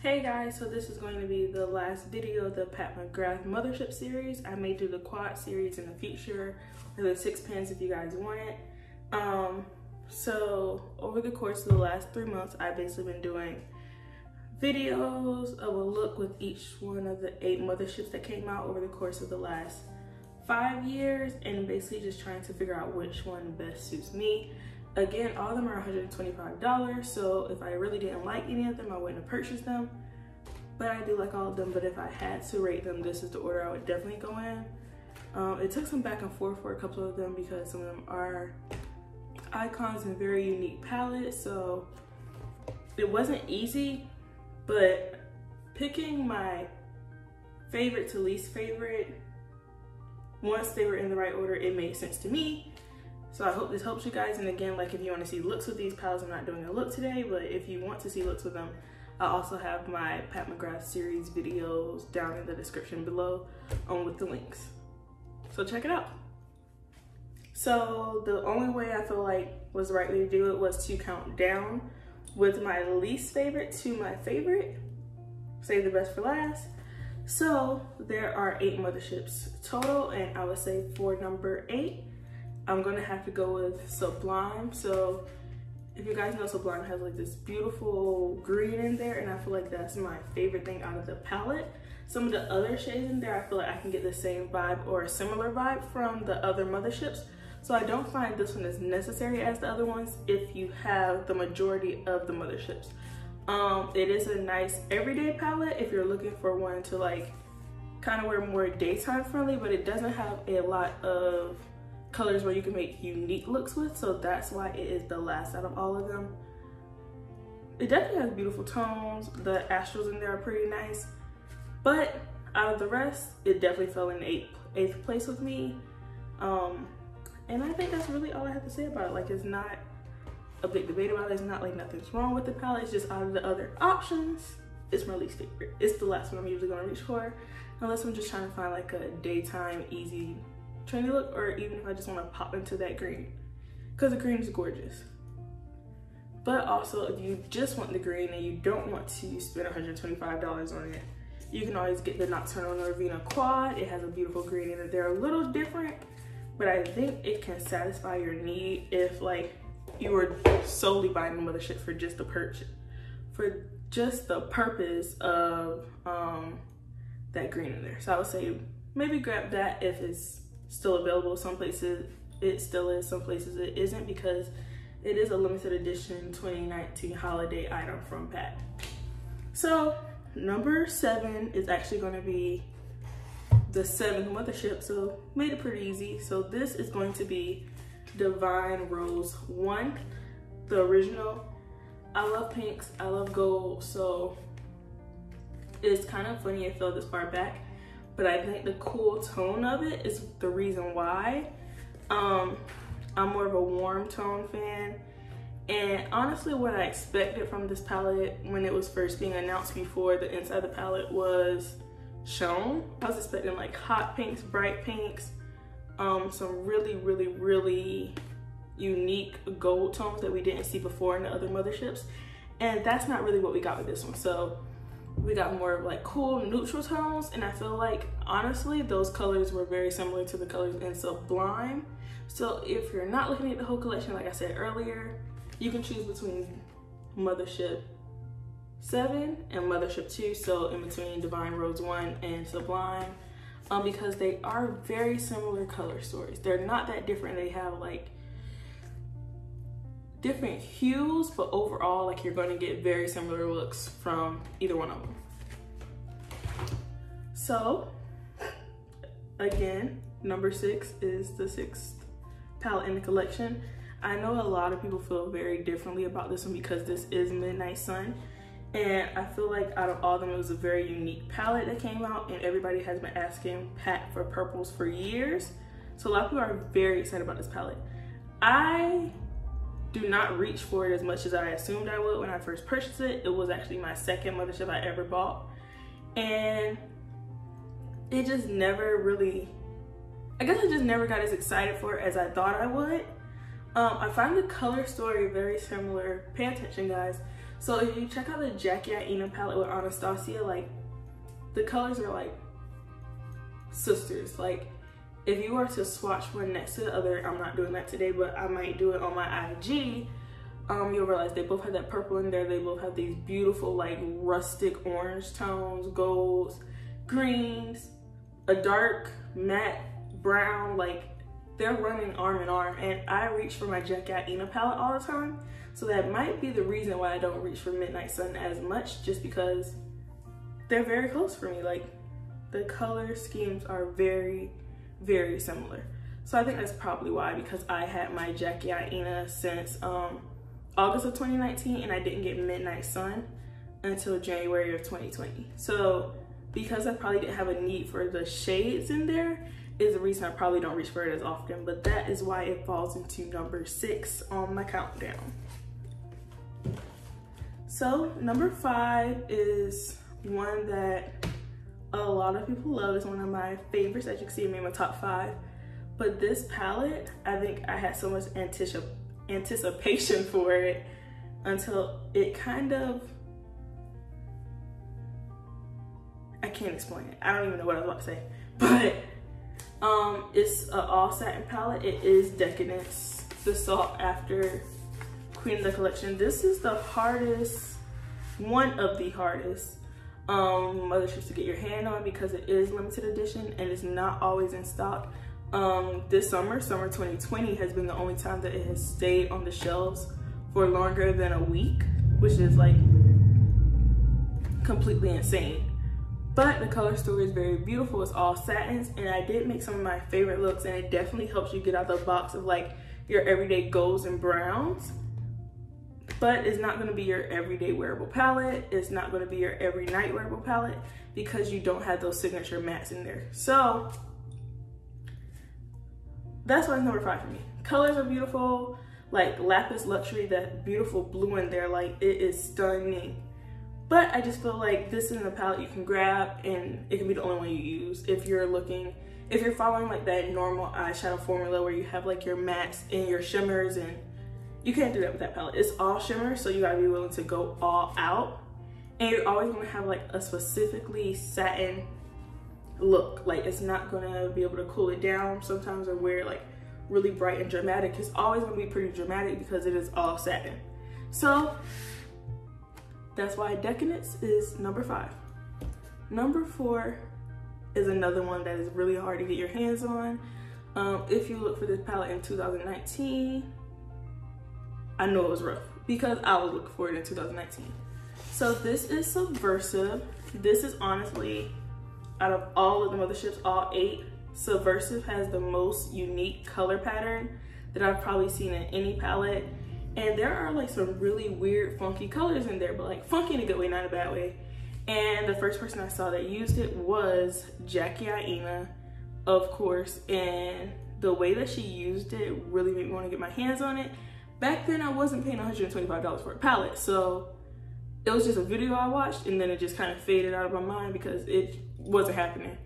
Hey guys, so this is going to be the last video of the McGrath Mothership series. I may do the quad series in the future, or the 6 pens if you guys want it. So over the course of the last 3 months, I've basically been doing videos of a look with each one of the 8 motherships that came out over the course of the last 5 years, and basically just trying to figure out which one best suits me. Again, all of them are $125, so if I really didn't like any of them, I wouldn't have purchased them. But I do like all of them, but if I had to rate them, this is the order I would definitely go in. It took some back and forth for a couple of them because some of them are icons and very unique palettes, so it wasn't easy, but picking my favorite to least favorite, once they were in the right order, it made sense to me. So I hope this helps you guys. And again, like if you want to see looks with these palettes, I'm not doing a look today, but if you want to see looks with them, I also have my McGrath series videos down in the description below with the links. So check it out. So the only way I feel like was the right way to do it was to count down with my least favorite to my favorite. Save the best for last. So there are 8 motherships total, and I would say for number 8, I'm gonna have to go with Sublime. So if you guys know, Sublime has like this beautiful green in there, and I feel like that's my favorite thing out of the palette. Some of the other shades in there, I feel like I can get the same vibe or a similar vibe from the other motherships. So I don't find this one as necessary as the other ones if you have the majority of the motherships. It is a nice everyday palette if you're looking for one to like kind of wear more daytime friendly, but it doesn't have a lot of colors where you can make unique looks with, so that's why it is the last out of all of them. It definitely has beautiful tones. The astros in there are pretty nice, but out of the rest, it definitely fell in 8th place with me. And I think that's really all I have to say about it. Like, it's not a big debate about it. It's not like nothing's wrong with the palette. It's just out of the other options, it's my least favorite. It's the last one I'm usually gonna reach for, unless I'm just trying to find like a daytime easy trendy look, or even if I just want to pop into that green, because the green is gorgeous. But also, if you just want the green and you don't want to spend $125 on it, you can always get the Nocturnal Ravina quad. It has a beautiful green in it. They're a little different, but I think it can satisfy your need if like you were solely buying the mothership for just the purpose of that green in there. So I would say maybe grab that if it's still available. Some places it still is, some places it isn't, because it is a limited edition 2019 holiday item from Pat. So number 7 is actually going to be the 7th mothership, so made it pretty easy. So this is going to be Divine Rose 1, the original. I love pinks, I love gold, so it's kind of funny I fell this far back, but I think the cool tone of it is the reason why. I'm more of a warm tone fan, and honestly what I expected from this palette when it was first being announced before the inside of the palette was shown. I was expecting like hot pinks, bright pinks, some really unique gold tones that we didn't see before in the other motherships, and that's not really what we got with this one. So we got more of like cool neutral tones, and I feel like honestly those colors were very similar to the colors in Sublime. So if you're not looking at the whole collection, like I said earlier, you can choose between Mothership 7 and Mothership 2, so in between Divine Rose 1 and Sublime, because they are very similar color stories. They're not that different. They have like different hues, but overall like you're going to get very similar looks from either one of them. So again, number 6 is the 6th palette in the collection. I know a lot of people feel very differently about this one because this is Midnight Sun, and I feel like out of all of them it was a very unique palette that came out, and everybody has been asking Pat for purples for years, so a lot of people are very excited about this palette. I do not reach for it as much as I assumed I would when I first purchased it. It was actually my 2nd mothership I ever bought, and it just never really, I guess I just never got as excited for it as I thought I would. I find the color story very similar. Pay attention guys. So if you check out the Jackie Aina palette with Anastasia, like the colors are like sisters. Like if you were to swatch one next to the other, I'm not doing that today, but I might do it on my IG, you'll realize they both have that purple in there. They both have these beautiful like rustic orange tones, golds, greens, a dark matte brown. Like they're running arm in arm, and I reach for my Jackie Aina palette all the time. So that might be the reason why I don't reach for Midnight Sun as much, just because they're very close for me. Like the color schemes are very, very similar. So I think that's probably why, because I had my Jackie Aina since August of 2019, and I didn't get Midnight Sun until January of 2020. So because I probably didn't have a need for the shades in there is the reason I probably don't reach for it as often, but that is why it falls into number 6 on my countdown. So number 5 is one that a lot of people love. It's one of my favorites. As you can see, it made my top 5. But this palette, I think I had so much anticipation for it until it kind of, I can't explain it. I don't even know what I was about to say. But it's an all satin palette. It is Decadence, the sought after queen of the collection. This is the hardest, one of the hardest motherships to get your hand on, because it is limited edition and it's not always in stock. This summer 2020 has been the only time that it has stayed on the shelves for longer than a week, which is like completely insane. But the color story is very beautiful. It's all satins, and I did make some of my favorite looks, and it definitely helps you get out the box of like your everyday golds and browns. But it's not going to be your everyday wearable palette. It's not going to be your every night wearable palette, because you don't have those signature mattes in there. So that's why it's number 5 for me. Colors are beautiful, like Lapis Luxury, that beautiful blue in there, like it is stunning. But I just feel like this is a palette you can grab, and it can be the only one you use if you're following like that normal eyeshadow formula where you have like your mattes and your shimmers, and you can't do that with that palette. It's all shimmer, so you gotta be willing to go all out. And you're always gonna have like a specifically satin look. Like it's not gonna be able to cool it down sometimes or wear like really bright and dramatic. It's always gonna be pretty dramatic because it is all satin. So that's why Decadence is number 5. Number 4 is another one that is really hard to get your hands on. If you look for this palette in 2019, I know it was rough because I was looking for it in 2019. So this is Subversive. This is honestly, out of all of the motherships, all 8, Subversive has the most unique color pattern that I've probably seen in any palette. And there are like some really weird, funky colors in there, but like funky in a good way, not in a bad way. And the first person I saw that used it was Jackie Aina, of course. And the way that she used it really made me want to get my hands on it. Back then, I wasn't paying $125 for a palette, so it was just a video I watched, and then it just kind of faded out of my mind because it wasn't happening.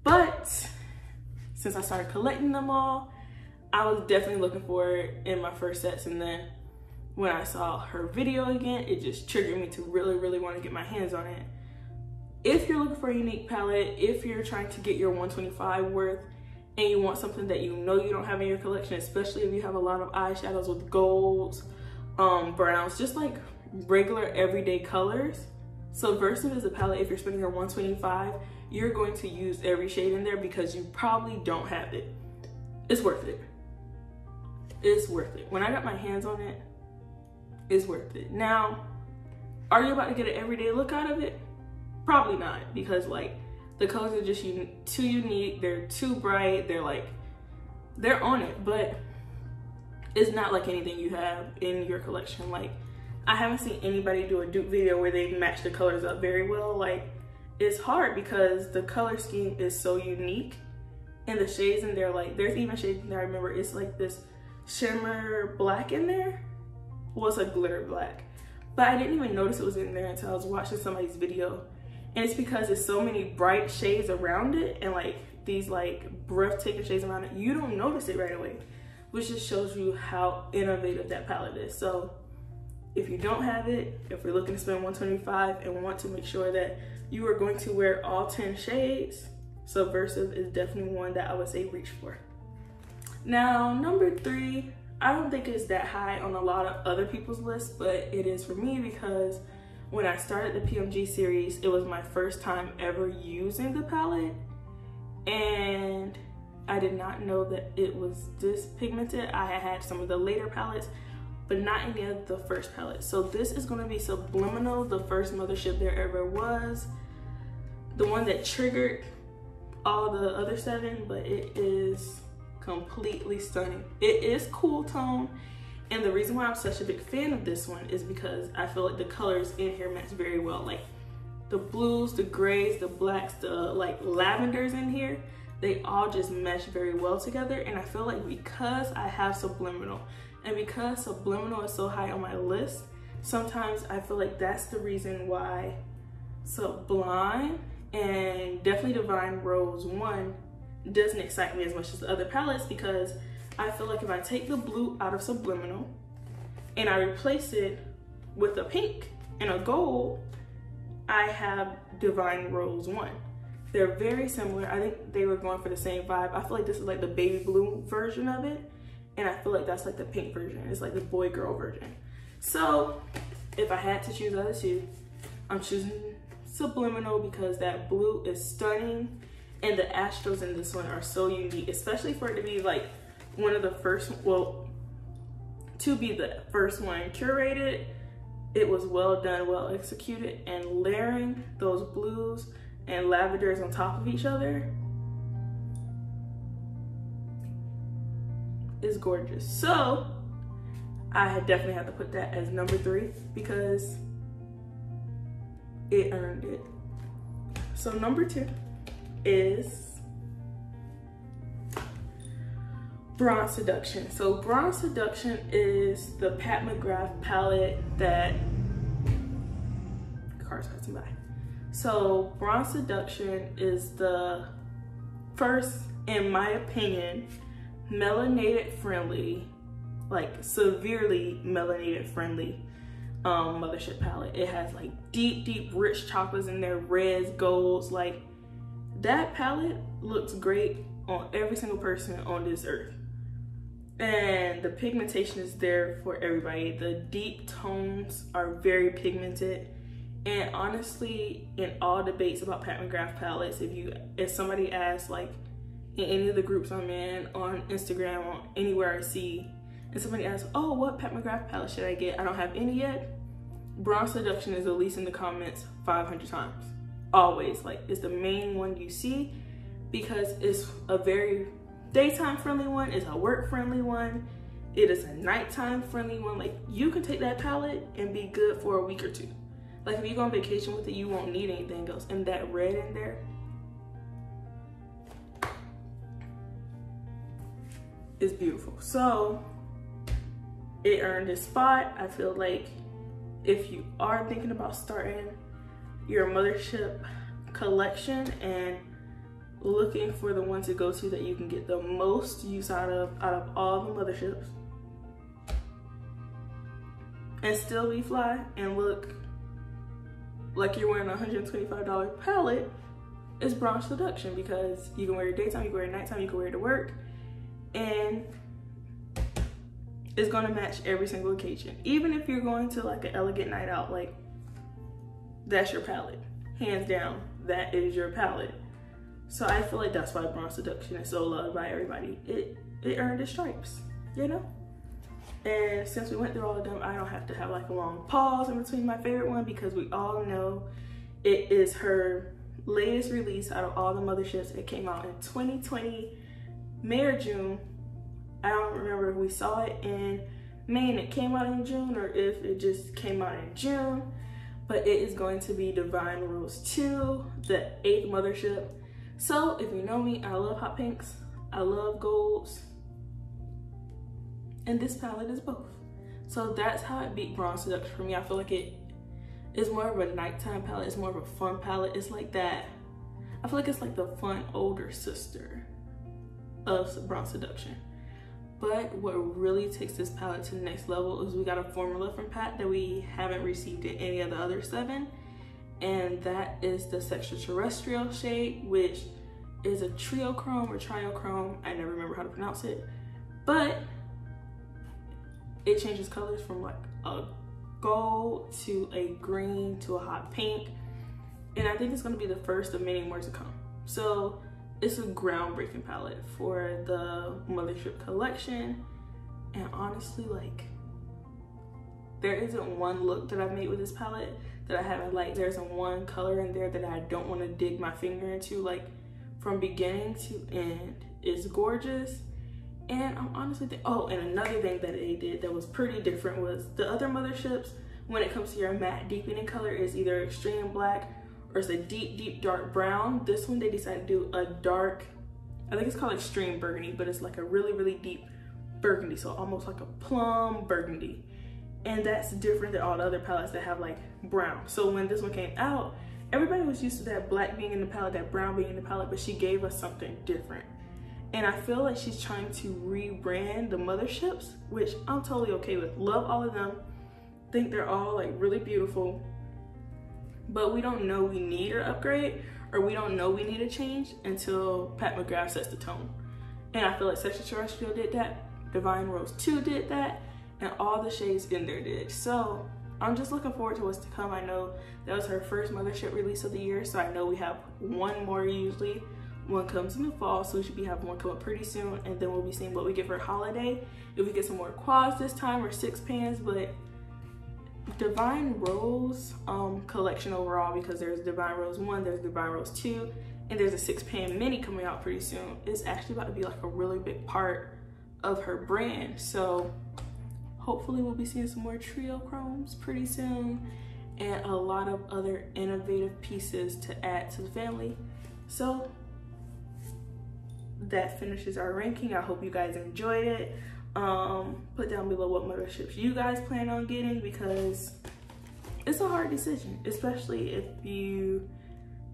But since I started collecting them all, I was definitely looking for it in my first sets, and then when I saw her video again, it just triggered me to really, really want to get my hands on it. If you're looking for a unique palette, if you're trying to get your $125 worth, and you want something that you know you don't have in your collection, especially if you have a lot of eyeshadows with golds, browns, just like regular everyday colors, Subversive is a palette. If you're spending your $125, you're going to use every shade in there because you probably don't have it. It's worth it. It's worth it. When I got my hands on it, it's worth it. Now, are you about to get an everyday look out of it? Probably not, because like the colors are just too unique. They're too bright. They're on it, but it's not like anything you have in your collection. Like, I haven't seen anybody do a dupe video where they match the colors up very well. Like, it's hard because the color scheme is so unique, and the shades in there, like there's even shades in there. I remember it's like this shimmer black in there. Well, it's a glitter black, but I didn't even notice it was in there until I was watching somebody's video. And it's because there's so many bright shades around it, and like these like breathtaking shades around it, you don't notice it right away, which just shows you how innovative that palette is. So if you don't have it, if you're looking to spend $125 and want to make sure that you are going to wear all 10 shades, Subversive is definitely one that I would say reach for. Now, number 3, I don't think it's that high on a lot of other people's lists, but it is for me because when I started the PMG series, it was my first time ever using the palette, and I did not know that it was this pigmented. I had some of the later palettes, but not any of the first palette. So this is gonna be Subliminal, the first Mothership there ever was. The one that triggered all the other 7, but it is completely stunning. It is cool tone, and the reason why I'm such a big fan of this one is because I feel like the colors in here match very well. Like the blues, the grays, the blacks, the like lavenders in here, they all just mesh very well together. And I feel like because I have Subliminal, and because Subliminal is so high on my list, sometimes I feel like that's the reason why Sublime and definitely Divine Rose 1 doesn't excite me as much as the other palettes, because I feel like if I take the blue out of Subliminal and I replace it with a pink and a gold, I have Divine Rose 1. They're very similar. I think they were going for the same vibe. I feel like this is like the baby blue version of it, and I feel like that's like the pink version. It's like the boy girl version. So if I had to choose out of the two, I'm choosing Subliminal because that blue is stunning, and the astros in this one are so unique, especially for it to be like one of the first, well, to be the first one curated. It was well done, well executed, and layering those blues and lavenders on top of each other is gorgeous. So I definitely have to put that as number 3 because it earned it. So number 2 is Bronze Seduction. So Bronze Seduction is the Pat McGrath palette that car's passing by. So Bronze Seduction is the first, in my opinion, melanated friendly, like severely melanated friendly Mothership palette. It has like deep rich chocolates in there, reds, golds. Like that palette looks great on every single person on this earth, and the pigmentation is there for everybody. The deep tones are very pigmented, and honestly, in all debates about Pat McGrath palettes, if somebody asks, like in any of the groups I'm in, on Instagram, or anywhere I see, and somebody asks, oh, what Pat McGrath palette should I get? I don't have any yet. Bronze Seduction is at least in the comments 500 times. Always, like it's the main one you see because it's a very daytime friendly one, it's a work friendly one, it is a nighttime friendly one. Like you can take that palette and be good for a week or 2. Like if you go on vacation with it, you won't need anything else. And that red in there is beautiful. So it earned its spot. I feel like if you are thinking about starting your Mothership collection and looking for the one to go to that you can get the most use out of all the Motherships and still be fly and look like you're wearing a $125 palette, is Bronze Seduction, because you can wear it daytime, you can wear it nighttime, you can wear it to work, and it's gonna match every single occasion. Even if you're going to like an elegant night out, like that's your palette. Hands down, that is your palette. So I feel like that's why Bronze Seduction is so loved by everybody. It earned its stripes, you know? And since we went through all of them, I don't have to have like a long pause in between my favorite one, because we all know it is her latest release out of all the Motherships. It came out in 2020, May or June. I don't remember if we saw it in May and it came out in June, or if it just came out in June, but it is going to be Divine Rose 2, the 8th Mothership. So if you know me, I love hot pinks, I love golds, and this palette is both. So that's how it beat Bronze Seduction for me. I feel like it is more of a nighttime palette, it's more of a fun palette. It's like that, I feel like it's like the fun older sister of Bronze Seduction. But what really takes this palette to the next level is we got a formula from Pat that we haven't received in any of the other 7. And that is the Extraterrestrial shade, which is a triochrome or triochrome. I never remember how to pronounce it. But it changes colors from like a gold to a green to a hot pink. And I think it's gonna be the first of many more to come. So it's a groundbreaking palette for the Mothership collection. And honestly, like, there isn't one look that I've made with this palette that I haven't liked. There isn't one color in there that I don't want to dig my finger into. Like, from beginning to end, it's gorgeous. And I'm honestly oh, and another thing that they did that was pretty different was the other Motherships, when it comes to your matte deepening color, is either extreme black or it's a deep, deep dark brown. This one, they decided to do a dark, I think it's called extreme burgundy, but it's like a really, really deep burgundy. So almost like a plum burgundy. And that's different than all the other palettes that have like brown. So when this one came out, everybody was used to that black being in the palette, that brown being in the palette, but she gave us something different. And I feel like she's trying to rebrand the Motherships, which I'm totally okay with. Love all of them. Think they're all like really beautiful. But we don't know we need an upgrade, or we don't know we need a change until Pat McGrath sets the tone. And I feel like Extraterrestrial did that, Divine Rose 2 did that, and all the shades in there did. So I'm just looking forward to what's to come. I know that was her first Mothership release of the year, so I know we have one more usually. One comes in the fall, so we should be having one come up pretty soon, and then we'll be seeing what we get for holiday. If we get some more quads this time, or 6 pans, but Divine Rose collection overall, because there's Divine Rose 1, there's Divine Rose 2, and there's a 6-pan mini coming out pretty soon. It's actually about to be like a really big part of her brand. So hopefully we'll be seeing some more trio chromes pretty soon, and a lot of other innovative pieces to add to the family. So that finishes our ranking. I hope you guys enjoyed it. Put down below what Motherships you guys plan on getting, because it's a hard decision, especially if you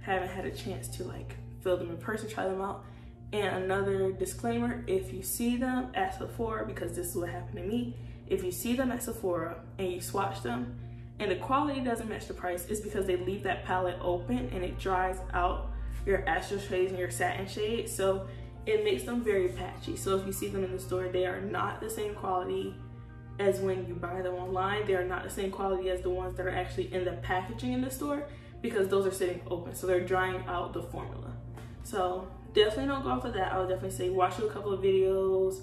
haven't had a chance to like feel them in person, try them out. And another disclaimer, if you see them at Sephora, because this is what happened to me, if you see them at Sephora and you swatch them and the quality doesn't match the price, it's because they leave that palette open and it dries out your astral shades and your satin shades. So it makes them very patchy. So if you see them in the store, they are not the same quality as when you buy them online. They are not the same quality as the ones that are actually in the packaging in the store, because those are sitting open. So they're drying out the formula. So definitely don't go off of that. I would definitely say watch a couple of videos,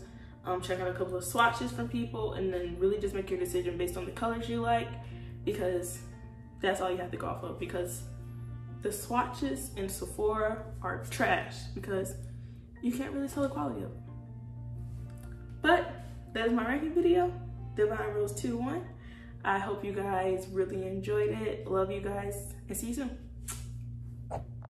check out a couple of swatches from people, and then really just make your decision based on the colors you like, because that's all you have to go off of. Because the swatches in Sephora are trash, because you can't really tell the quality of them. But that is my ranking video, Divine Rose 2-1. I hope you guys really enjoyed it. Love you guys, and see you soon.